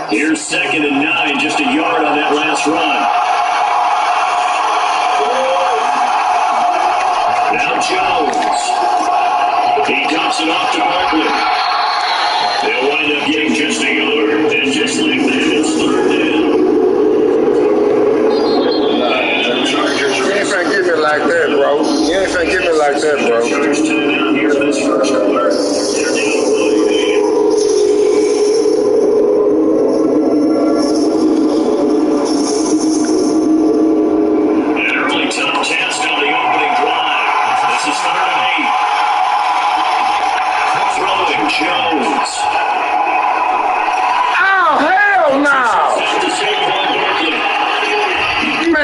Here's 2nd and 9, just a yard on that last run. Now Jones. He dumps it off to Barkley. They'll wind up getting just a yard. And just like that, it's 3rd down. You ain't finna get me like that, bro. You ain't finna get me like that, bro. Chargers timeout here in this first quarter. They're down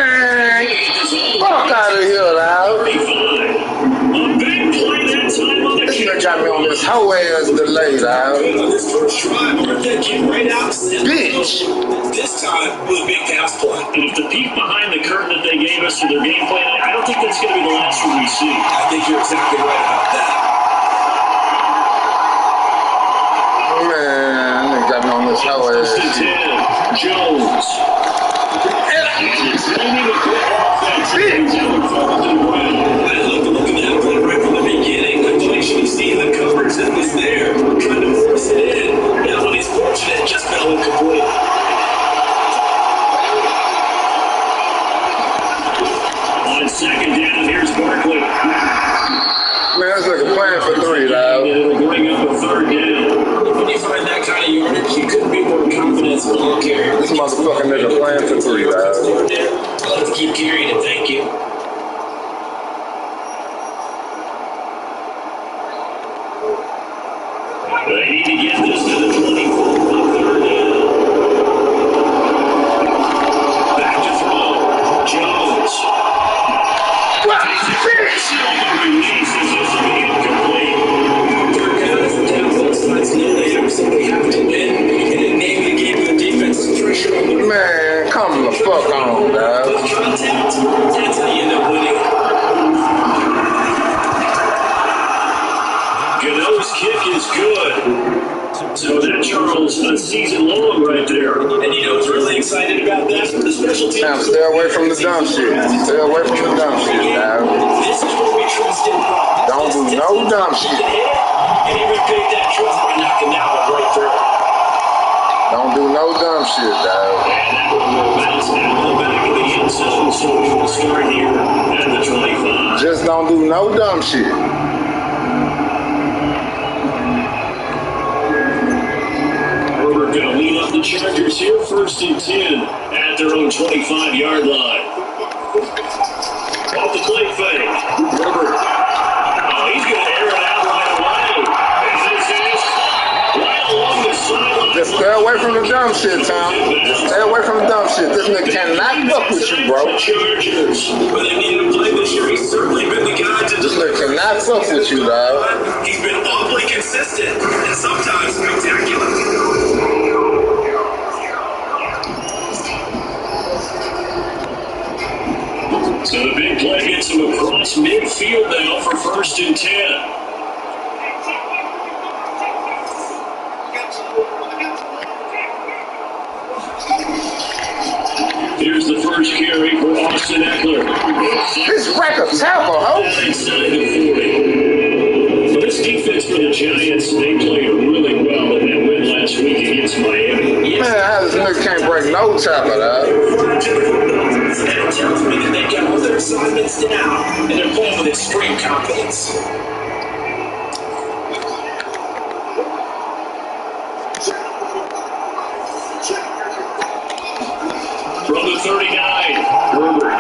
by 8. Got me on this whole ass delay, dog. This first try, Martha came right out. Bitch. This time with a big pass play. And if the peek behind the curtain that they gave us to their game plan, I don't think that's going to be the last one we see. I think you're exactly right about that. Man, they got me on this whole ass. Jones. Bitch. I love the look of that play right from the beginning. You see the coverage that was there, trying to force it in. Now when he's fortunate, it just fell incomplete. On 2nd down, here's Barkley. Man, that's like a plan for 3, dog. It'll bring up a 3rd down. When you find that kind of yardage, you couldn't be more confident as a ball carrier. This motherfucking nigga playing for 3, dog. Let's keep carrying it, thank you. They need to get this to the 24. 3rd down. Back to throw. Jones. What? Bitch! Releases this to be incomplete. 3rd down is the down. Both sides know they absolutely have to win. And it maybe gave the defense pressure on the Man, come the fuck on, dog. with contact. That's how you end up winning. Gano's kick is good. So that, Charles, a season long right there. And you know what's really excited about that? The special teams. Now, stay away from the dumb shit. Stay away from the dumb shit, dog. This is where we trust him. Don't do no dumb shit. And he repaid that trust by knocking that one right through. Don't do no dumb shit, dog. And that will bounce out of the back of the end zone. So we will start here at the 25. Just don't do no dumb shit. Herbert going to lead up the Chargers here, 1st and 10 at their own 25-yard line. Off the play fake. Herbert. Oh, he's going to air it out right away. And this is right along the sideline. Just stay away from the dumb shit, Tom. Just stay away from the dumb shit. This nigga cannot fuck with you, bro. Chargers. When they needed to play this year, he's certainly been the guy to This nigga cannot fuck with you, dog. He's been awfully consistent and sometimes spectacular. So the big play gets him across midfield now for 1st and 10. Here's the first carry for Austin Eckler. This wreck of tackle, ho. Inside the 40. This defense for the Giants, they played really well in that win last week against Miami. Man, how this nigga can't break no tackle, dog? And it tells me that they got all their assignments down and they're playing with extreme confidence. From the 39, Herbert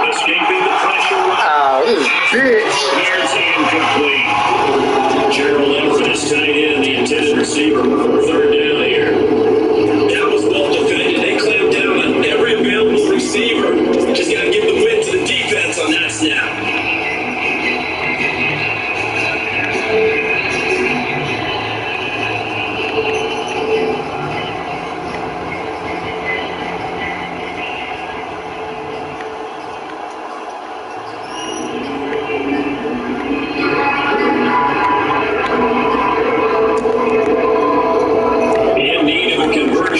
escaping the pressure. Oh, this bitch. Here's incomplete. Gerald Everett is tight end, the intended receiver before 3rd down here. That was well defended. They clamped down on every available receiver. Just got to give the win to the defense on that snap.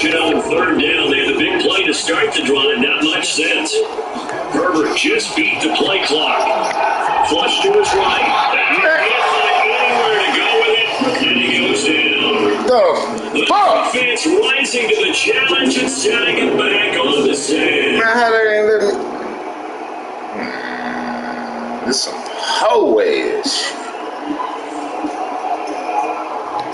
On 3rd down, they had the big play to start the drive. Not much sense. Herbert just beat the play clock. Flush to his right. Anywhere to go with it, and he goes down. The fuck? The defense rising to the challenge and setting it back on the sand. Man, how they ain't letting me? This some hoe ass.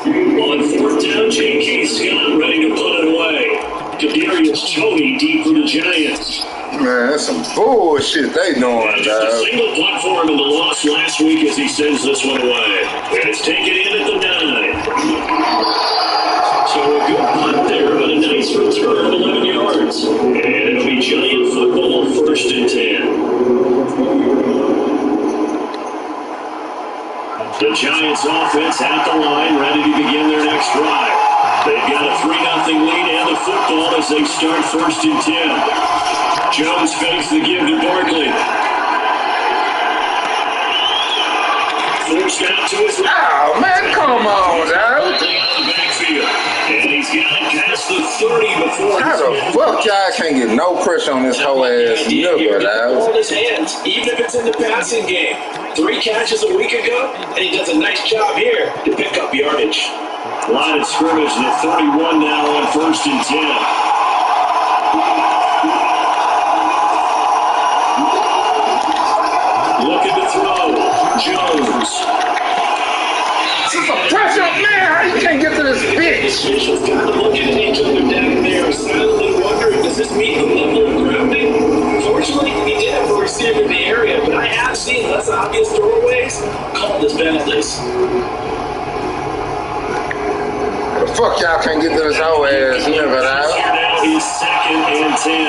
On 4th down, J.K. Scott ready to put it away. Kadarius Toney deep for the Giants. Man, that's some bullshit they doing, Just a dog. single punt for him in the loss last week as he sends this one away. And it's taken in at the 9. So a good punt there, but a nice return of 11 yards. And it'll be Giant football 1st and 10. The Giants offense at the line, ready to begin their next drive. They've got a 3-0 lead and the football as they start 1st and 10. Jones fakes the give to Barkley. Forced out to his right. Oh, man, come on, dog. Barkley on the backfield. And he's got it past the 30 before. How the fuck y'all can't get no pressure on this hoe ass nigga, dog? Hold his hands, even if it's in the passing game. 3 catches a week ago, and he does a nice job here to pick up yardage. Line of scrimmage to 31 now on 1st and 10. Looking to throw. Jones. This is a pressure, man. How you can't get to this bitch? Officials kind of looking at each other down there, silently wondering, does this meet the level of grounding? Fortunately, he did have a receiver in the area, but I have seen less obvious throwaways called as penalties. The fuck y'all can't get to this hoe ass nigga, dog? Now he's 2nd and 10.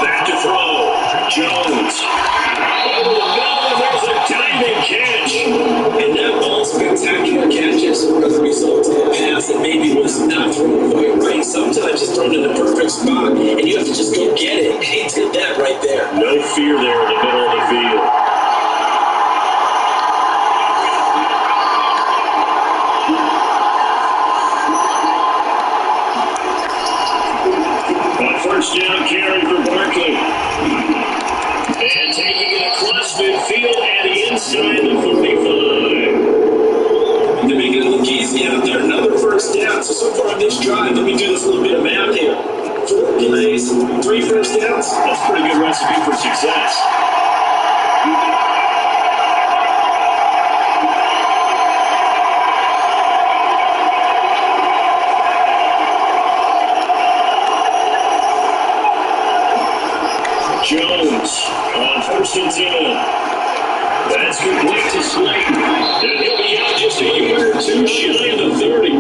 Back to throw. Jones. Over the middle, there's a diving catch. And that ball's spectacular catches are the result of a pass that maybe was not thrown quite right. Sometimes it's thrown in the perfect spot, and you have to just go get it. He did that right there. No fear there in the middle of the field. On 1st down carry for Barkley. And taking it across midfield and inside the 45. They're making it look easy out there. Another 1st down. So far on this drive, let me do this little bit of math here. 4 plays, 3 first downs. That's a pretty good recipe for success. Jones on 1st and 10. That's complete to Slayton. And he'll be out just a yard or two shy of the 30.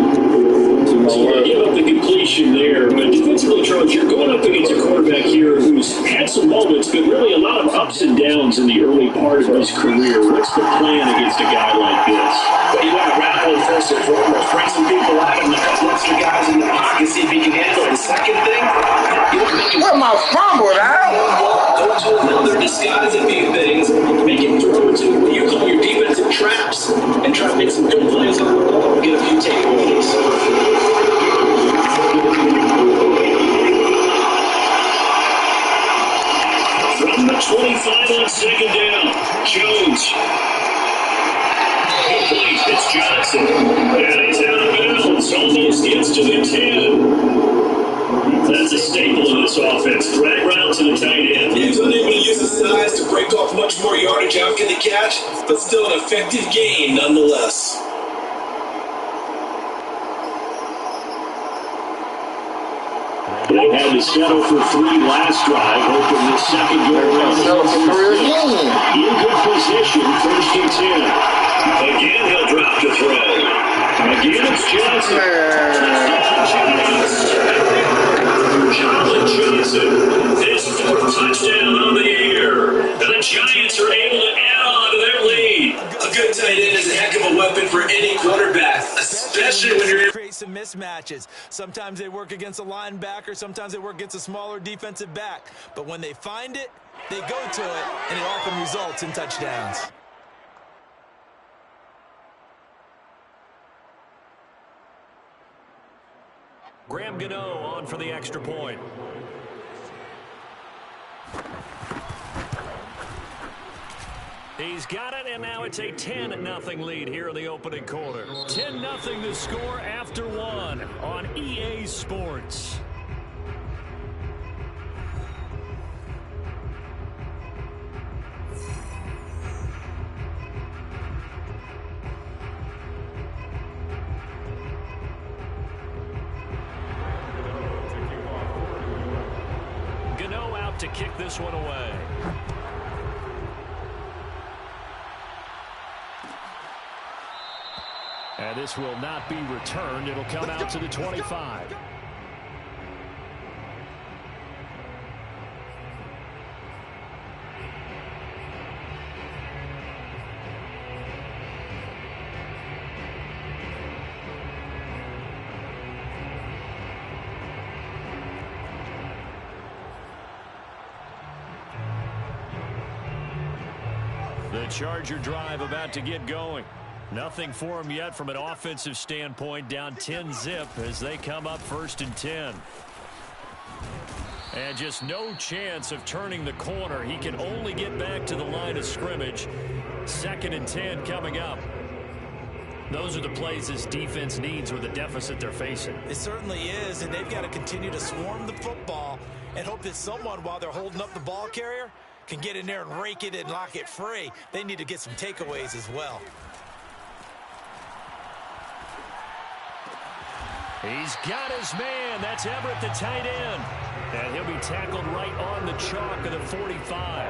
part of his career. What's the plan against a guy like this? But you got to rattle him first and foremost. Bring some people at him, a couple extra guys in the pocket, see if he can handle it. The second thing, you don't make him Where my fumble, out? go to another, disguise a few things, make him throw into what you call your defensive traps, and try to make some good plays on the ball and get a few takeaways. From the 25 on second down, Jones. Complete, it's Johnson. And he's out of bounds, almost gets to the 10. That's a staple of this offense. Drag route to the tight end. He was unable to use his size to break off much more yardage after the catch, but still an effective gain nonetheless. They had to settle for 3 last drive, hoping the second go around. Settle for 3 again. In good position, 1st and 10. Again, he'll drop to throw. Again, it's Johnson. Jalen Johnson. His 4th touchdown on the year. And the Giants are able to add on to their lead. A good tight end is a heck of a weapon for any quarterback, especially when you're create some mismatches. Sometimes they work against a linebacker, sometimes they work against a smaller defensive back. But when they find it, they go to it, and it often results in touchdowns. Graham Gano on for the extra point. He's got it, and now it's a 10-0 lead here in the opening quarter. 10-0 the score after 1 on EA Sports. Gano out to kick this one away. And this will not be returned. It'll come out to the 25. The Charger drive about to get going. Nothing for him yet from an offensive standpoint. Down 10-zip as they come up 1st and 10. And just no chance of turning the corner. He can only get back to the line of scrimmage. 2nd and 10 coming up. Those are the plays this defense needs with the deficit they're facing. It certainly is, and they've got to continue to swarm the football and hope that someone, while they're holding up the ball carrier, can get in there and rake it and lock it free. They need to get some takeaways as well. He's got his man. That's Everett, the tight end. And he'll be tackled right on the chalk of the 45.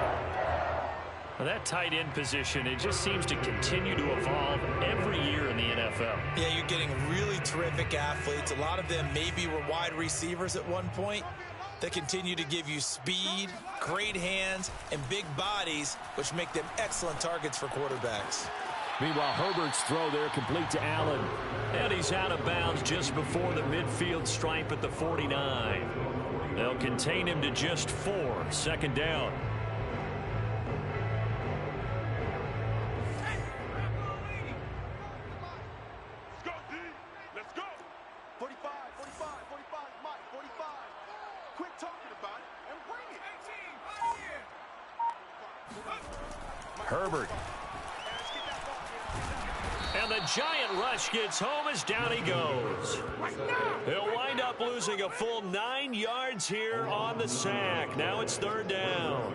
Well, that tight end position, it just seems to continue to evolve every year in the NFL. Yeah, you're getting really terrific athletes. A lot of them maybe were wide receivers at one point. They continue to give you speed, great hands, and big bodies, which make them excellent targets for quarterbacks. Meanwhile, Herbert's throw there complete to Allen. And he's out of bounds just before the midfield stripe at the 49. They'll contain him to just 4. 2nd down. Let's go. 45, 45, 45, Mike, 45. Quit talking about it and bring it. Herbert. And the giant rush gets home as down he goes. He'll wind up losing a full 9 yards here on the sack. Now it's 3rd down.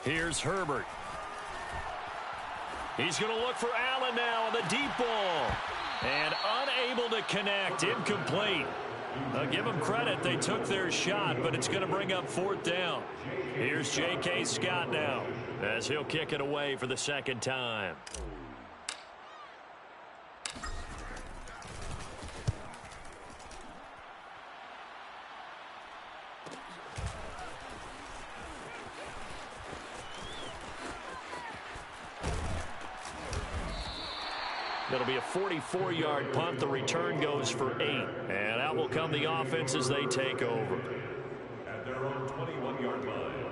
Here's Herbert. He's going to look for Allen now on the deep ball. And unable to connect. Incomplete. Give them credit. They took their shot, but it's going to bring up 4th down. Here's J.K. Scott now as he'll kick it away for the second time. It'll be a 44-yard punt. The return goes for 8. And out will come the offense as they take over. At their own 21-yard line.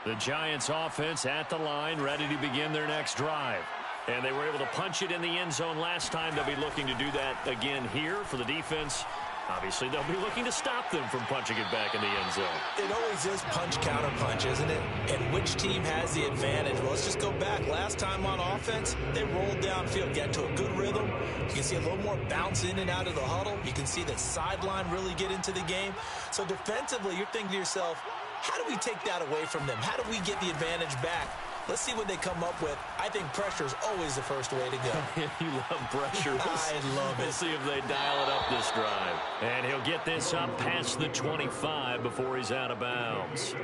The Giants offense at the line, ready to begin their next drive. And they were able to punch it in the end zone last time. They'll be looking to do that again here for the defense. Obviously, they'll be looking to stop them from punching it back in the end zone. It always is punch, counter punch, isn't it? And which team has the advantage? Well, let's just go back. Last time on offense, they rolled downfield, got into a good rhythm. You can see a little more bounce in and out of the huddle. You can see the sideline really get into the game. So defensively, you're thinking to yourself, how do we take that away from them? How do we get the advantage back? Let's see what they come up with. I think pressure is always the first way to go. You love pressure. I love it. We'll see if they dial it up this drive. And he'll get this up past the 25 before he's out of bounds.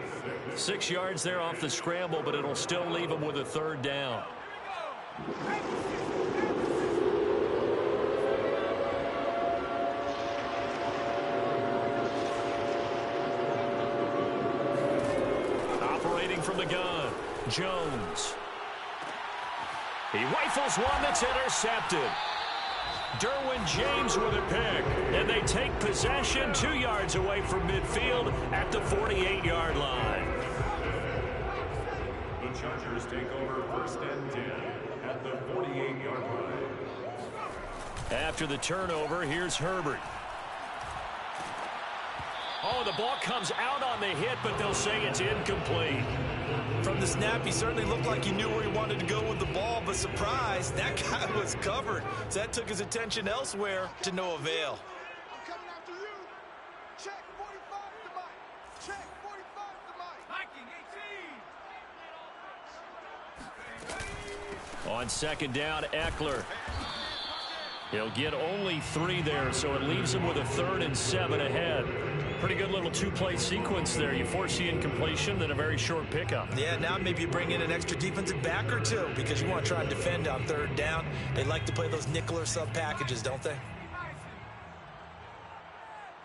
6 yards there off the scramble, but it'll still leave him with a 3rd down. Operating from the gun. Jones. He rifles one that's intercepted. Derwin James with a pick. And they take possession 2 yards away from midfield at the 48-yard line. The Chargers take over 1st and 10 at the 48-yard line. After the turnover, here's Herbert. Oh, the ball comes out on the hit, but they'll say it's incomplete. From the snap, he certainly looked like he knew where he wanted to go with the ball, but surprise, that guy was covered. So that took his attention elsewhere to no avail. I'm coming after you. Check 45 to Mike. Check 45 to Mike. Hiking 18. On 2nd down, Eckler. He'll get only 3 there, so it leaves him with a 3rd and 7 ahead. Pretty good little 2-play sequence there. You force the incompletion, then a very short pickup. Yeah, now maybe you bring in an extra defensive back or two because you want to try and defend on 3rd down. They like to play those nickel or sub packages, don't they?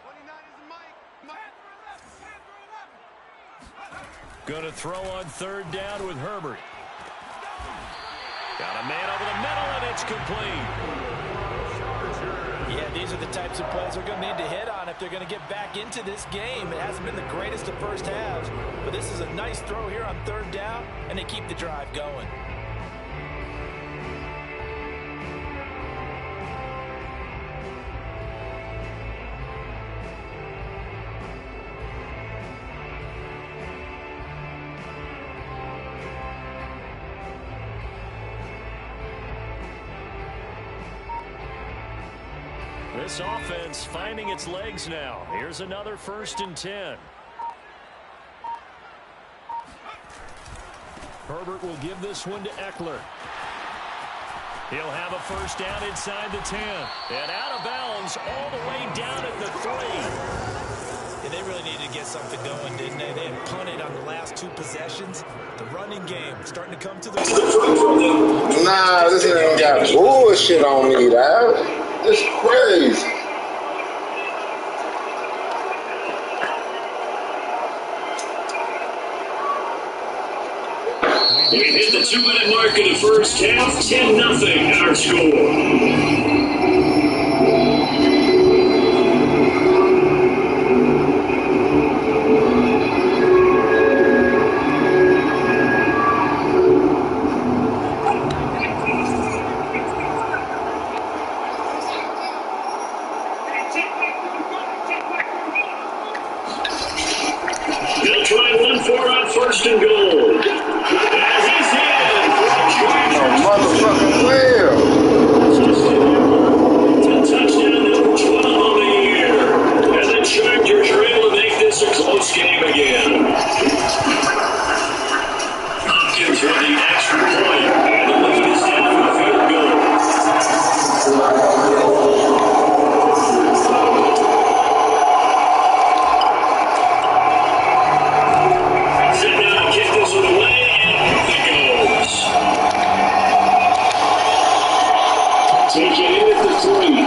29 is Mike. Going to throw on 3rd down with Herbert. Got a man over the middle, and it's complete. Yeah, these are the types of plays they're going to need to hit on if they're going to get back into this game. It hasn't been the greatest of first halves, but this is a nice throw here on 3rd down, and they keep the drive going. This offense finding its legs now. Here's another 1st and 10. Herbert will give this one to Eckler. He'll have a 1st down inside the 10. And out of bounds all the way down at the 3. Yeah, they really needed to get something going, didn't they? They had punted on the last 2 possessions. The running game starting to come to the... Nah, this ain't got bullshit on me, dog. It's crazy. We hit the 2-minute mark in the first half. 10-0 our score. They'll try 1-4 on 1st and goal. As he's in for the Chargers. Motherfucking well. It's a touchdown number 12 on the year. And the Chargers are able to make this a close game again. Hopkins with the extra point. And the lead is set for a field goal. the 3.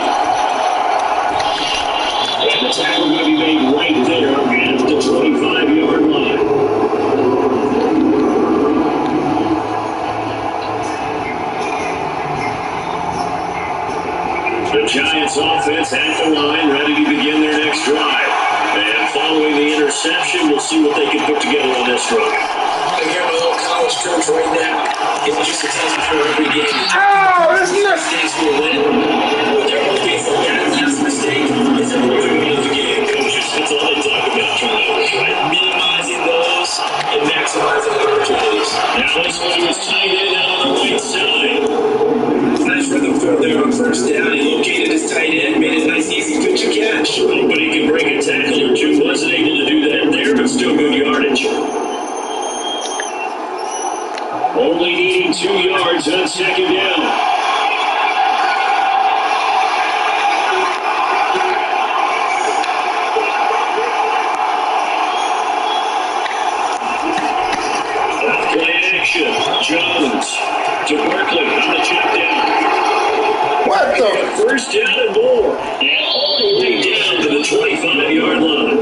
And the tackle going to be made right there at the 25-yard line. The Giants offense at the line, ready to begin their next drive. And following the interception, we'll see what they can put together on this drive. I hear my old college coach right now. He used to tell me before every game. Oh, that's nuts. Mistakes will win. But there will be some last mistake. It's a moving of the game. Coaches, that's all they talk about, turnovers, right? Minimizing those and maximizing opportunities. Now this one was tight end out on the right side. Nice rhythm throw there on first down. He located his tight end, made it a nice, easy pitch and catch. But he can break a tackle or two. Wasn't able to do that there, but still good yardage. Only needing 2 yards on second down. Play action. Jones to Berkeley on the check down. What the? First down and more. And all the way down to the 25-yard line.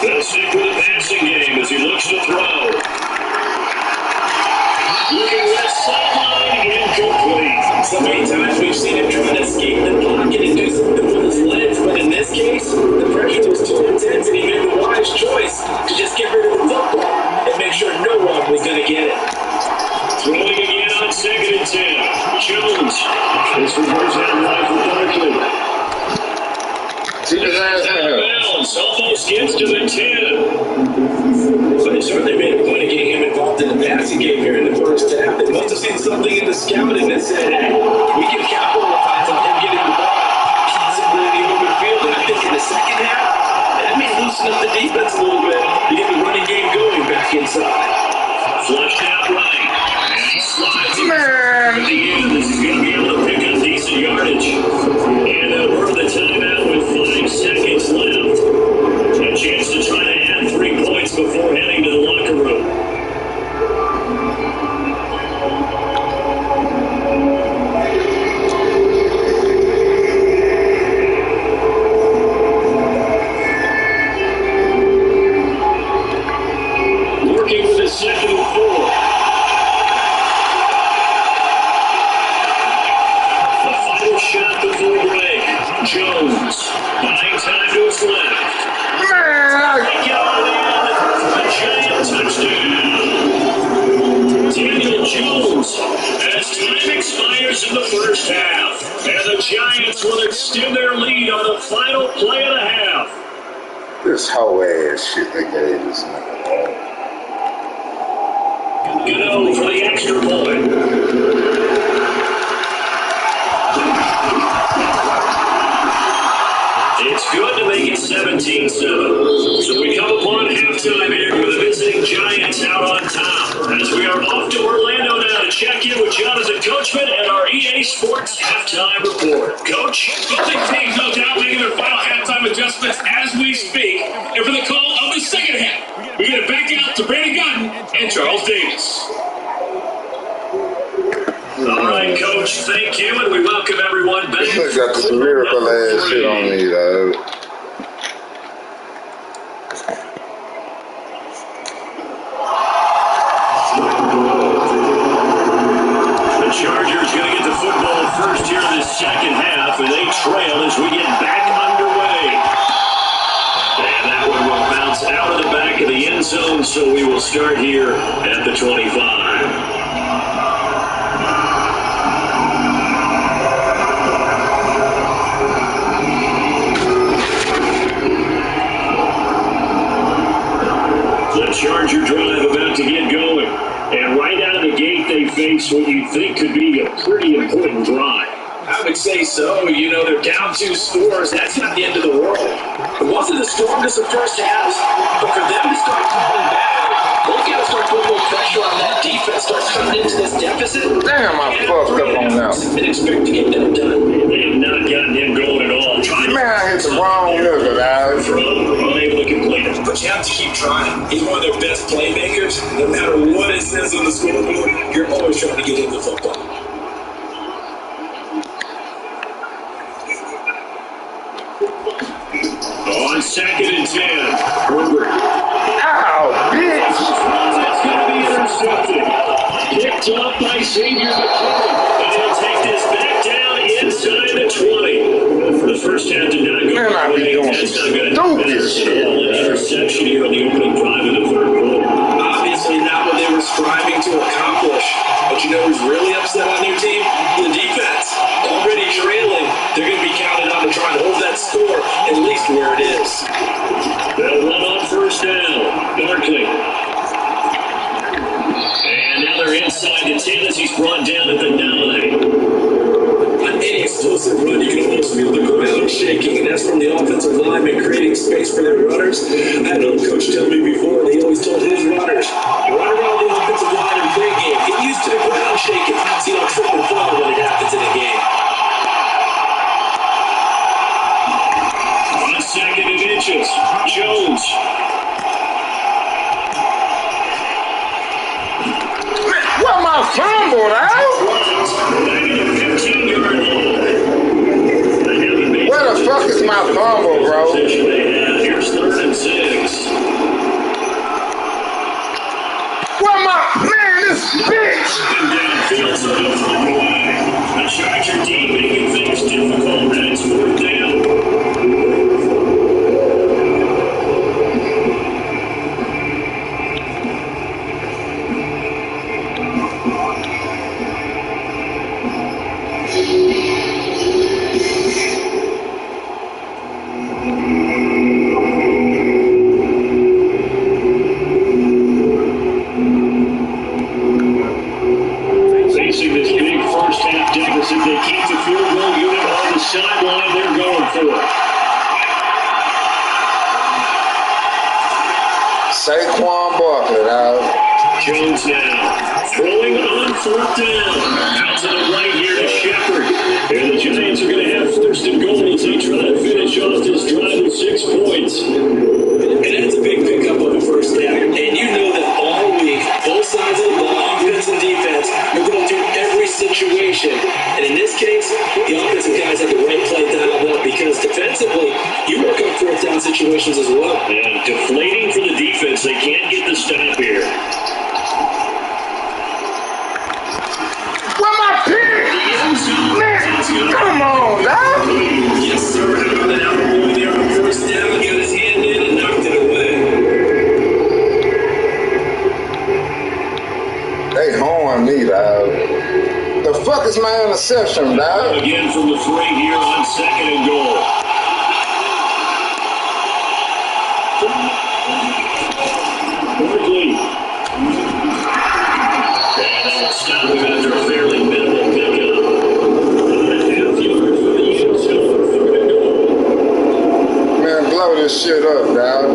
They'll stick with the passing game as he looks to throw. Looking left sideline, incomplete. So many times we've seen him trying to escape the pocket and do something with his legs, but in this case, the pressure was too intense and he made the wise choice to just get rid of the football and make sure no one was going to get it. Throwing again on second and 10. Jones. This reverse out right for Berkeley. Keep his ass Out of down. bounds. Almost gets to the 10. But it certainly made a point of getting him involved in the passing game here in the first half. They must have seen something in the scouting that said, hey, we can capitalize on him getting the ball possibly in the open field. And I think in the second half, that may loosen up the defense a little bit to get the running game going back inside. Flushed out right. And he slides it. Man. At the end, this is going to be able to pick up decent yardage. And we're the timeout with 5 seconds left. A chance to try to add 3 points before heading to the locker room. Working with a 2nd and 4. The final shot before break. Jones buying time to his left. Man. A giant touchdown. Daniel Jones as time expires in the first half. And the Giants will extend their lead on the final play of the half. This whole ass shit they gave this nigga. Gano for the extra point. It's good to make it 17-7. So we come upon halftime here with the visiting Giants out on top. As we are off to Orlando now to check in with Jonathan Coachman and our EA Sports halftime report. Coach? Both teams, no doubt, making their final halftime adjustments as we speak. And for the call of the second half, we get it back out to Brandon Gutton and Charles Davis. All right, Coach, thank you, and we welcome everyone back. This nigga got this miracle ass shit on me, though. The Chargers going to get the football first here in the second half, and they trail as we get back underway. And that one will bounce out of the back of the end zone, so we will start here at the 25. The Charger drive about to get going. And right out of the gate, they face what you think could be a pretty important drive. I would say so. You know, they're down 2 scores. That's not the end of the world. It wasn't the strongest of first halves, but for them to start pulling back, they've got to start putting more pressure on that defense, start coming into this deficit. Damn, I fucked up on that. And expect to get them done. They have not gotten him going at all. Man, I hit the wrong nigga, guys. Unable to complete it. but you have to keep trying. He's one of their best playmakers. No matter what it says on the scoreboard, you're always trying to get him the football. On 2nd and 10, Herbert. Ow, bitch! That's going to be intercepted. Picked up by Xavier McCoy. And he'll take this back down inside the 20. The first half did not go Man, I be doing That's not some good. stupid shit. Interception here on the opening drive of the third quarter. Obviously not what they were striving to accomplish. But you know who's really upset on their team? The defense. Already trailing, they're going to be counted on to try and hold that score at least where it is. They'll run on first down. Barkley. And now they're inside the 10 as he's brought down at the 9. On any explosive run, you can almost feel the ground shaking, and that's from the offensive lineman creating space for their runners. I had an old coach tell me before, they always told his runners, run around the offensive line in pregame, get used to the ground shaking, so you don't trip and fall when it happens in a game. On 2nd and inches, Jones. What my fumble, out? Where the fuck is my fumble, bro? Here's 3rd and 6. Where my man, this bitch? The Charger D making things difficult, and it's 4th down. Facing this big first half deficit, they keep the field goal unit on the sideline. They're going for it. Saquon Barkley, dog. Jones now throwing on 4th down. Out to the right here to Shepard. And the Giants are going to have 1st and goal as they try to finish off this drive with 6 points. And that's a big pickup on the first down. And you know that all week, both sides of the ball, offense and defense, are going through every situation. And in this case, the offensive guys have the right play dialed up because defensively, you work on 4th down situations as well. And deflating for the defense. They can't get the stop here. Where my pick? Man, come on, dog. Yes, sir. How about that boy there on first down? Got his hand in and knocked it away. They horn me, dog. The fuck is my interception, dog? Again from the 3 here on 2nd and goal. Barkley. And they'll stop him after a fairly minimal pickup. Half yard for the end zone. 3rd and goal. Man, blow this shit up, dog.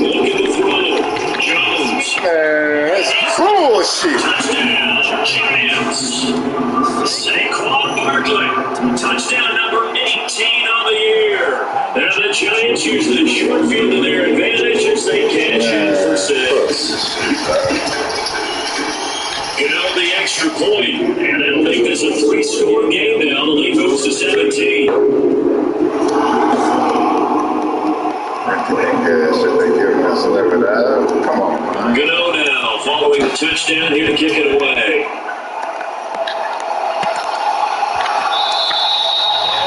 Look at the throw. Jones. Man, that's bullshit. Touchdown, Giants. Saquon Barkley. Touchdown number 18 on the year. And the Giants use the short field to their advantage as they cash in for 6. Get out the extra point, and that'll make this a 3-score game now. The lead goes to 17. Yeah, shit, they giving us a little bit of. Come on, man. Gano now, following the touchdown here to kick it away.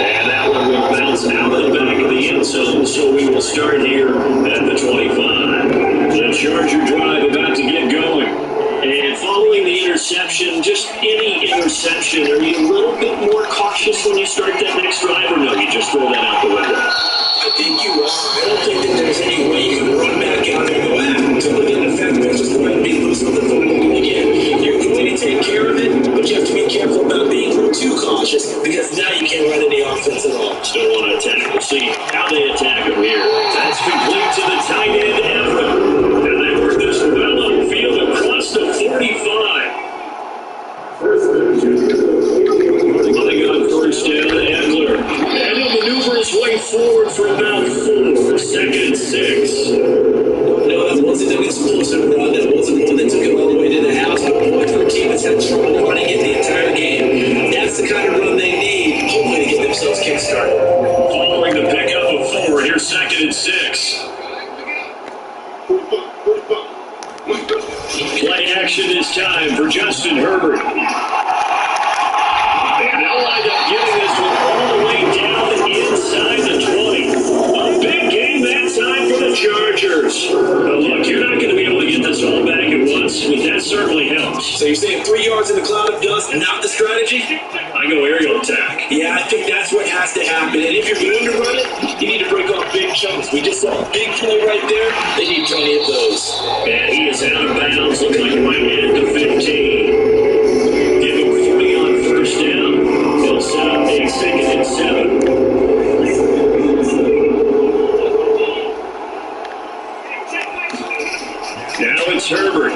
And that one will bounce out of the back of the end zone, so we will start here at the 25. The Charger drive about to get going. And following the interception, just any interception, are you a little bit more cautious when you start that next drive, or no, you just throw that out the window? I think you are. I don't think that there's any way you can run back out there and go, until the effect of just letting me loose with the football again. You're going to take care of it, but you have to be careful about being too cautious because now you can't run any offense at all. Still want to attack. We'll see how they attack him here. That's complete to the tight end, Everett. And they work this well upfield across the 45. Running on first down, Eckler. And he'll maneuver his way forward for about 4. Second and 6. No, that wasn't an explosive run. That wasn't one that took him all the way to the house. But boy, for a team that's had trouble running it the entire game, that's the kind of run they need, hopefully, to get themselves kick-started. Following the pickup of 4, here's second and 6. Play action this time for Justin Herbert. And they'll wind up getting this one all the way down inside the 20. A big game that time for the Chargers. But look, you're not going to be able to get this all back at once, but that certainly helps. So you're saying 3 yards in the cloud of dust, not the strategy? I go aerial attack. Yeah, I think that's what has to happen. And if you're going to run it, you need to break off big chunks. We just saw a big play right there. They need plenty of those. And he is out of bounds. Looks like he might be at the 15. Give him 40 on first down. He'll set up a second and 7. Now it's Herbert.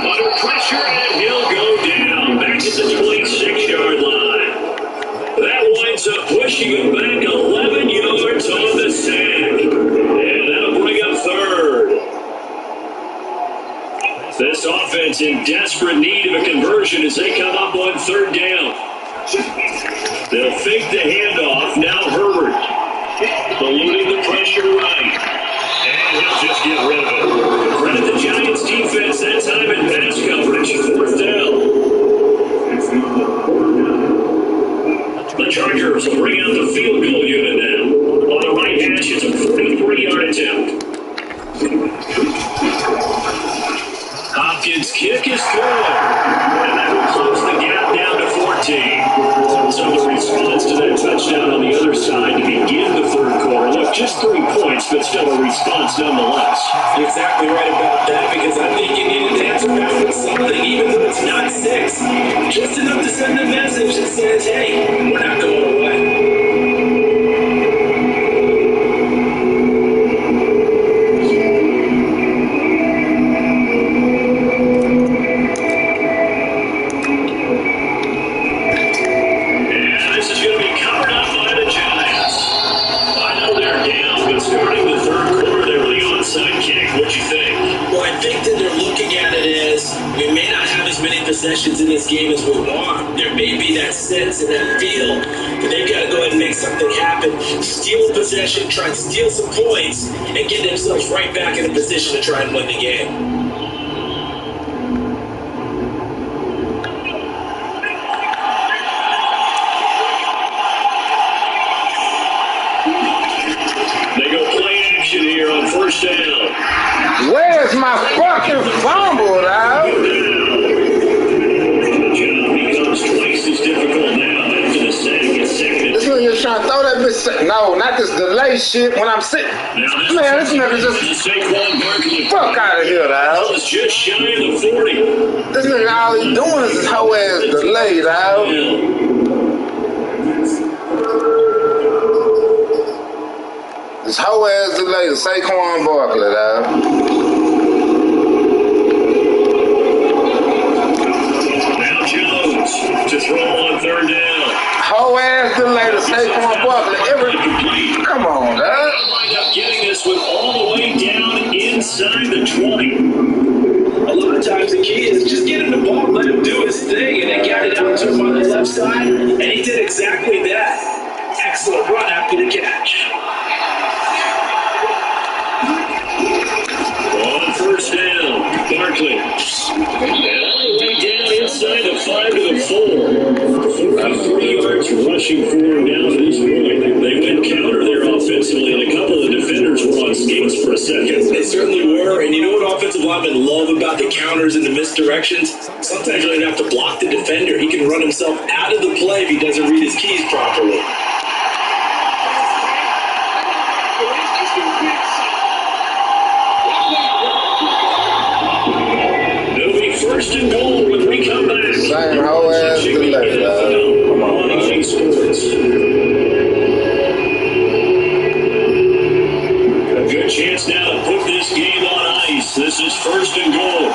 Under pressure, and he'll go down. Back to the 26-yard line. That winds up pushing him back 11 yards on the sack. And that'll bring up third. This offense in desperate need of a conversion as they come up on third down. They'll fake the handoff. Now Herbert. Eluding the pressure right. And he'll just get rid of it. Credit the Giants defense that time in pass coverage. Fourth down. The Chargers will bring out the field goal unit now. On the right hash, it's a 43-yard attempt. Hopkins' kick is good. And that will close the gap down to 14. So the response to that touchdown on the other side to begin the third quarter. Look, just 3 points, but still a response nonetheless. You're exactly right about that, because I think you need to answer back with something, even though it's not 6. Just enough to send a message that says, hey, we're not going away. Possessions in this game as we want. There may be that sense and that feel, but they've got to go ahead and make something happen. Steal possession, try and steal some points, and get themselves right back in a position to try and win the game. They go play action here on first down. Where's my fucking fumble, dog? Twice as difficult now after the sack. It's second. This nigga just trying to throw that bitch. No, not this delay shit when I'm sitting. Man, this nigga just fuck out of here, dog. It's just shy of the 40. This nigga all he doing is this whole ass delay, dog. This whole ass delay to Saquon Barkley, dog. To throw on third down. Whole ass delay to Saquon Barkley. Come on, dog. They'll wind up getting this one all the way down inside the 20. A lot of times the key is just get him the ball, let him do his thing, and they got it out to him on the left side, and he did exactly that. Excellent run after the catch. On first down, Barkley. Down inside the 5 to the 4. 43 yards rushing forward down to this point. They went counter there offensively, and a couple of defenders were on skates for a second. They certainly were, and you know what offensive linemen love about the counters and the misdirections? Sometimes you don't even have to block the defender. He can run himself out of the play if he doesn't read his keys properly. First and goal when we come back. Same whole ass delay, dog. Come on, man. Sports. A good chance now to put this game on ice. This is first and goal.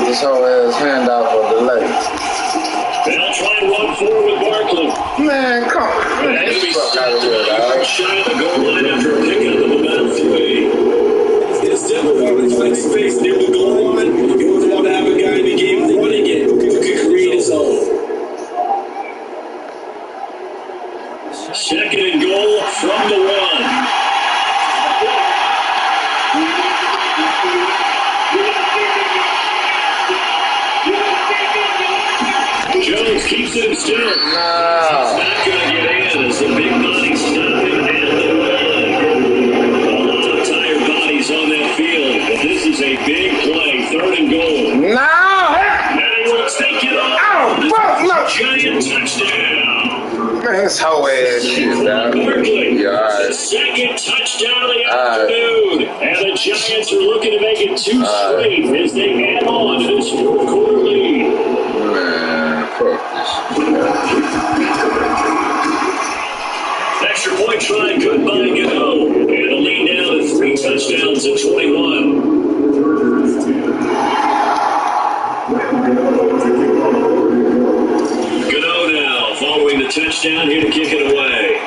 This whole ass handoff or delay. They'll try and run forward with Barkley. Man, come on. Man, That'll be fuck out of here, dog. shy of the goal line after a pickup of about 3. It's definitely hard to find space near the goal line. You would want to have a guy in the game running it who could create his own. Second and goal from the 1. Jones keeps it instead. No. He's not going to get in as the big body stop him at the line. A lot of tired bodies on that field, but this is a big play. Third and goal. No. And he will take it off. Ow, fuck, no. Giant touchdown. Man, this whole ass shit, dog. Barkley. Yeah, all right. The second touchdown of the afternoon. And the Giants are looking to make it 2 straight as they add on to this fourth quarter lead. Man, fuck this shit. Extra point try, good by Gano. And the lead now to 3 touchdowns at 21. Gano now following the touchdown here to kick it away.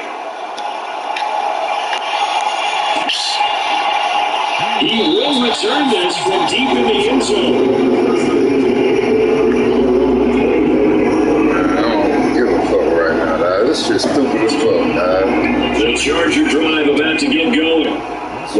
He will return this from deep in the end zone. This shit's stupid as fuck, dog. The Charger drive about to get going.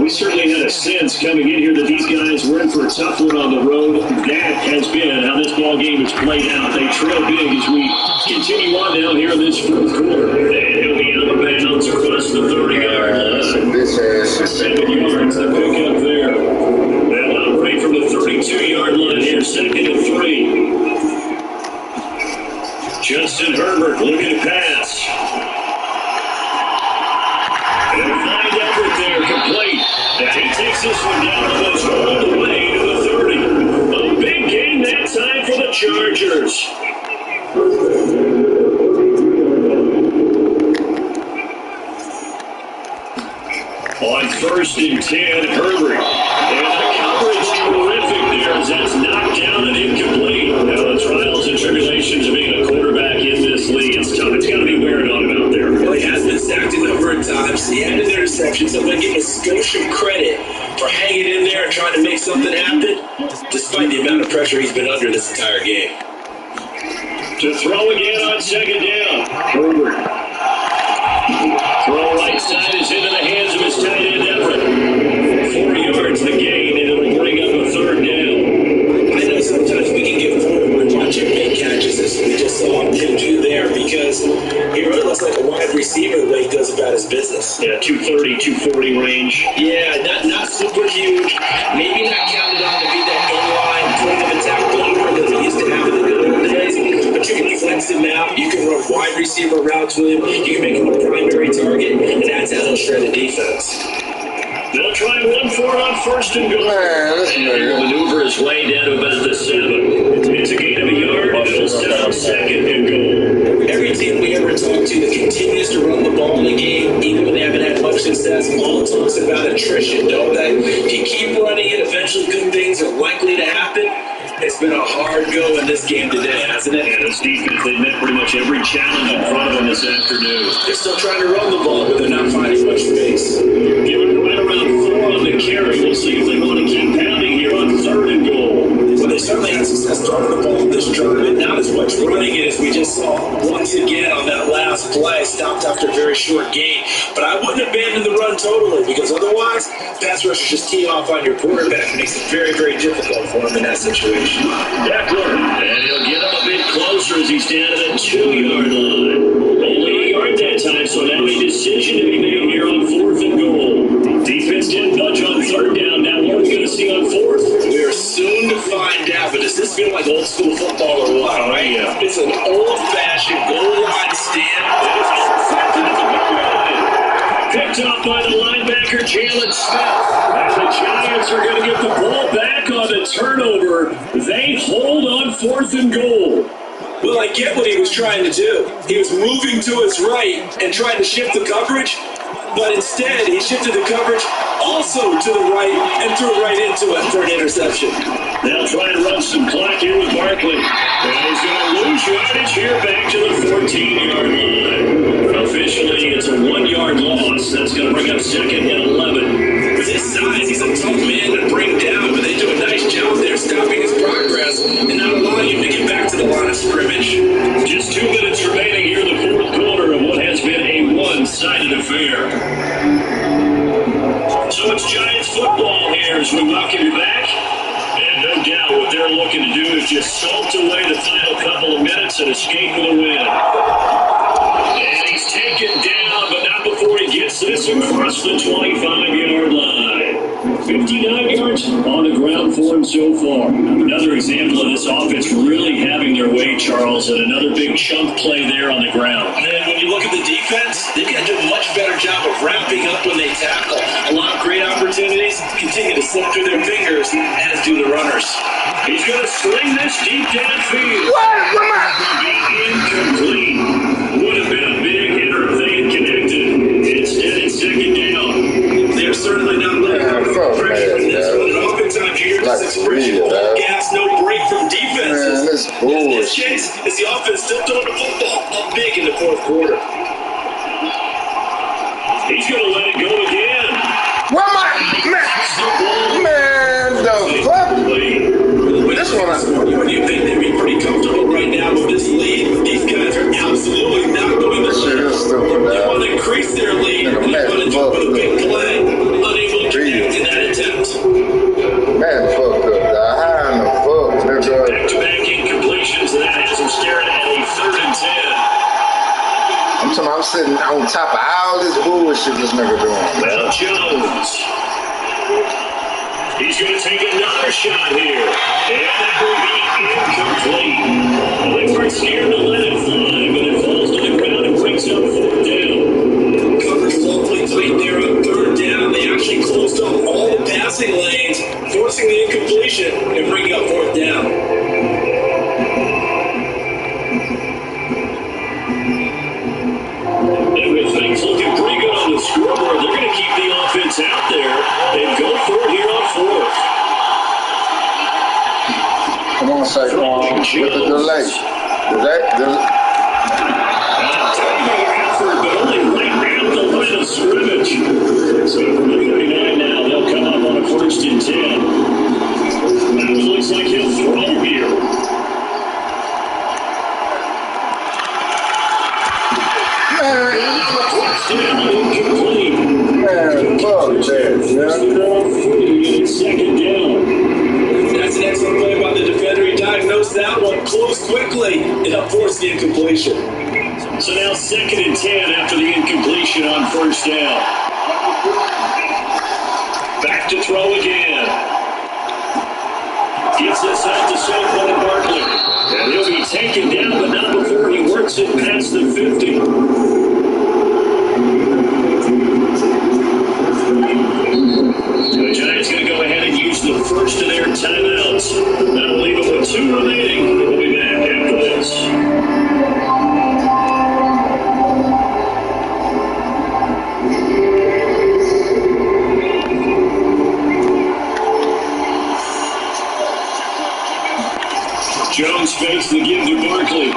We certainly had a sense coming in here that these guys were in for a tough one on the road. That has been how this ball game has played out. They trail big as we continue on now here in this fourth quarter. And he'll be out of bounds across the 30-yard line. That's a bitch ass shit. 7 yards to pick up there. They'll operate from the 32-yard line here, 2nd and 3. Justin Herbert looking to pass. And a fine effort there, complete. And he takes this one down almost all the way to the 30. A big game that time for the Chargers. On 1st and 10, Herbert. And the coverage terrific there as that's knocked down and incomplete. Now the trials and tribulations of being a quarterback in this league, it's tough. It's got to be wearing on him out there. Well, he has been sacked a number of times. He had an interception, so I'm going to give him Scotian credit for hanging in there and trying to make something happen, despite the amount of pressure he's been under this entire game. To throw again on 2nd down. Herbert. Throw right side is into the hands of his tight end Everett. 4 yards the gain, and it'll bring up a 3rd down. I know sometimes we can get forward watching big catches as we just saw him do there because he really looks like a wide receiver the way he goes about his business. Yeah, 230, 240 range. Yeah, not super huge. Maybe not counted on to be that inline point of attack blocker that we used to have in the good old days. But you can flex him out. You can run wide receiver routes with him. You can make him a primary target, and that's how he'll shred a defense. They'll try and run for it on 1st and goal. Man, this And he'll maneuver his way down to about the 7. It's a gain of a yard, and it'll stop 2nd and goal. Every team we ever talk to that continues to run the ball in the game, even when they haven't had much success, all talks about attrition, don't they? If you keep running it, eventually good things are likely to happen. It's been a hard go in this game today, hasn't it? And this defense, they met pretty much every challenge in front of them this afternoon. They're still trying to run the ball, but they're not finding much space. Given right around 4 on the carry, we'll see if they want to keep pounding here on 3rd and goal. Well, they certainly had success throwing the ball this drive, and not as much running it as we just saw once again on that last play, stopped after a very short gain. But I wouldn't abandon the run totally, because otherwise, pass rushers just tee off on your quarterback. It makes it very, very difficult for him in that situation. Eckler, and he'll get up a bit closer as he's down to the 2-yard line. Only a yard that time, so now a decision to be made here on 4th and goal. Defense didn't budge on 3rd down. Now what are we going to see on 4th? We are soon to find out, but does this feel like old school football or what? Right? Yeah. It's an old-fashioned goal line stand. Picked up by the linebacker, Jalen Smith. And the Giants are going to get the ball back on a turnover. They hold on 4th and goal. Well, I get what he was trying to do. He was moving to his right and trying to shift the coverage, but instead he shifted the coverage also to the right and threw it right into it for an interception. They'll try and run some clock here with Barkley. And he's going to football here as we welcome you back. And no doubt what they're looking to do is just salt away the final couple of minutes and escape with a win. And he's taken down, but not before he gets this across the 25-yard line. 59 yards on the ground for him so far. Another example of this offense really having their way, Charles, and another big chunk play there on the ground. And when you look at the defense, they've got to do a much better job of ramping up when they tackle. A lot of great opportunities continue to slip through their fingers, as do the runners. He's going to sling this deep downfield. What? Come on. Incomplete. Would have been a big hitter if they had connected. Instead, it's second down. They're certainly not letting pressure in this one. And oftentimes you hear this expression, all gas, no break from defenses. In this case, it's the offense still throwing the football up big in the fourth quarter. He's going to let it go again. Where am I? Man, the fuck? This one, you think they'd be pretty comfortable right now with this lead? These guys are absolutely not going to They want to increase their lead. And they want to jump with a big play. Unable to connect in that attempt. Man, fucked up, dog. How in the fuck, nigga? Back-to-back incompletions, and that has him staring at a 3rd and 10. I'm talking, I'm sitting on top of all this bullshit this nigga doing. Well, Jones. He's going to take another shot here. And that will be incomplete. Well, they weren't scared to let it fly, but it falls to the ground and brings up 4th down. Coverage lovely tight there on 3rd down. They actually closed off all the passing lanes, forcing the incompletion and bringing up 4th down. And with things looking pretty good on the scoreboard, they're going to keep the offense out there and go for it here on 4th. Come on, Saquon, with the delay. Effort, but only right around the line of scrimmage. So from the 39 now, they'll come up on a 1st and 10. Now it looks like he'll throw here. Incomplete. Man, fuck that, Second down. That's an excellent play by the defender. He diagnosed that one, closed quickly, and forced the incompletion. So now 2nd and 10 after the incompletion on 1st down. Back to throw again. Gets this out to Saquon Barkley. And he'll be taken down, but not before he works it past the 50. The Giants going to go ahead and use the first of their timeouts. That'll leave them with 2 remaining. We'll be back after this. Jones fakes the give to Barkley.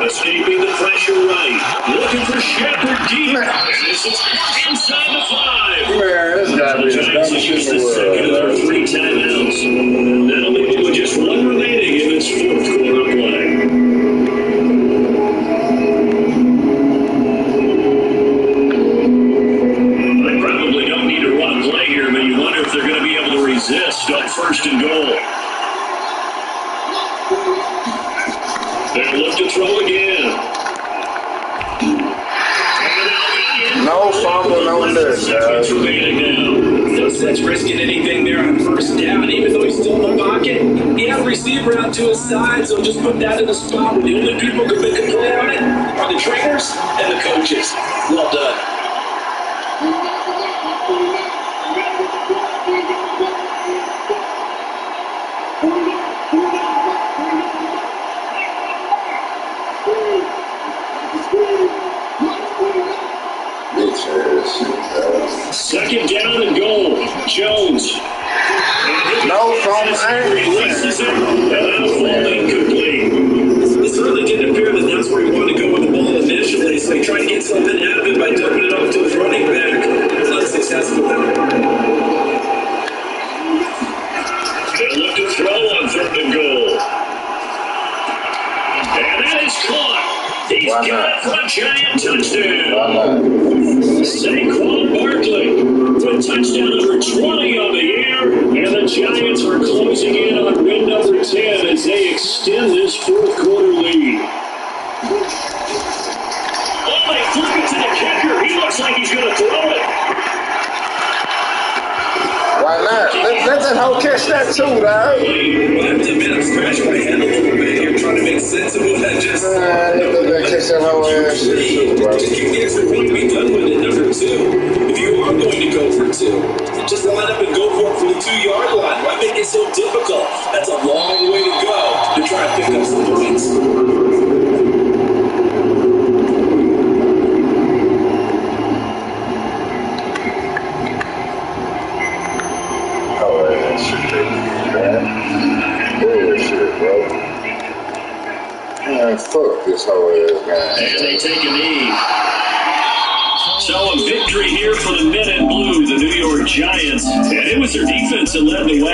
Escaping the pressure right. Looking for Shepard deep. And this is inside the 5. Man, this guy is the Giants use the second of their 3 timeouts. That'll leave them with just 1 remaining in this 4th quarter play. They probably don't need to run a play here, but you wonder if they're going to be able to resist on 1st and goal. They look to throw again. no fumble, no nothing, guys. No sense risking anything there on 1st down, even though he's still in the pocket. He has a receiver out to his side, so just put that in the spot where the only people who can make a play on it are the trainers and the coaches. Well done. Second down and goal. Jones. No phone. Releases it. And that'll fall incomplete. It certainly didn't appear that that's where he wanted to go with the ball initially, so he tried to get something out of it by dumping it off to his running back. Unsuccessful. They look to throw on 3rd and goal. And that is caught. He's got it for a giant touchdown. Saquon Barkley with touchdown number 20 on the year, and the Giants are closing in on win number 10 as they extend this fourth quarter lead. Oh, they flip it to the kicker. He looks like he's going to throw it. Why not? Let that hoe catch that too, dog. Well, I'm scratching my head a little bit here trying to make sense of what I just said. Let catch that hoe ass shit too, bro. Just kick the extra point and be done with it. Number 2. If you are going to go for 2, just line up and go for it from the 2-yard line. Why make it so difficult? That's a long way to go to try and pick up some points. Man, fuck this whole ass guy. And they take a knee. So a victory here for the men in blue, the New York Giants. And it was their defense that led the way.